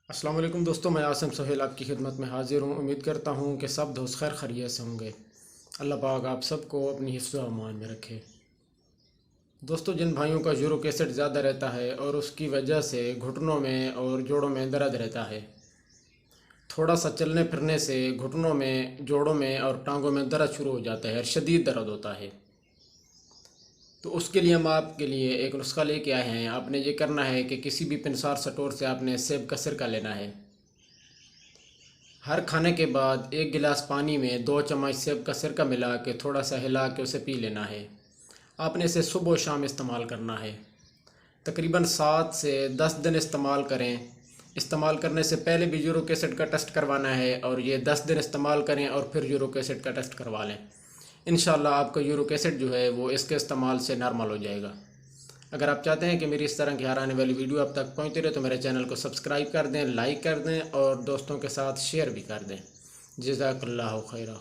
السلام علیکم دوستوں، میں عاصم سہیل آپ کی خدمت میں حاضر ہوں۔ امید کرتا ہوں کہ سب دوست خیر خیریت سے ہوں گے۔ اللہ پاک آپ سب کو اپنی حفظ و امان میں رکھے۔ دوستوں، جن بھائیوں کا یورک ایسڈ زیادہ رہتا ہے اور اس کی وجہ سے گھٹنوں میں اور جوڑوں میں درد رہتا ہے، تھوڑا سا چلنے پھرنے سے گھٹنوں میں، جوڑوں میں اور ٹانگوں میں درد شروع ہو جاتا ہے اور شدید درد ہوتا ہے، تو اس کے لیے ہم آپ کے لیے ایک نسخہ لے کے آئے ہیں۔ آپ نے یہ کرنا ہے کہ کسی بھی پنسار سٹور سے آپ نے سیب کا سرکہ لینا ہے۔ ہر کھانے کے بعد 1 گلاس پانی میں 2 چمچ سیب کا سرکہ ملا کے تھوڑا سا ہلا کے اسے پی لینا ہے۔ آپ نے اسے صبح و شام استعمال کرنا ہے۔ تقریباً 7 سے 10 دن استعمال کریں۔ استعمال کرنے سے پہلے بھی یورک ایسڈ کا ٹیسٹ کروانا ہے، اور یہ 10 دن استعمال کریں اور پھر یورک ایسڈ کا ٹیسٹ کروا لیں۔ انشاءاللہ آپ کا یورک ایسڈ جو ہے وہ اس کے استعمال سے نارمل ہو جائے گا۔ اگر آپ چاہتے ہیں کہ میری اس طرح کی ہر آنے والی ویڈیو آپ تک پہنچتی رہے تو میرے چینل کو سبسکرائب کر دیں، لائک کر دیں اور دوستوں کے ساتھ شیئر بھی کر دیں۔ جزاک اللہ خیرہ۔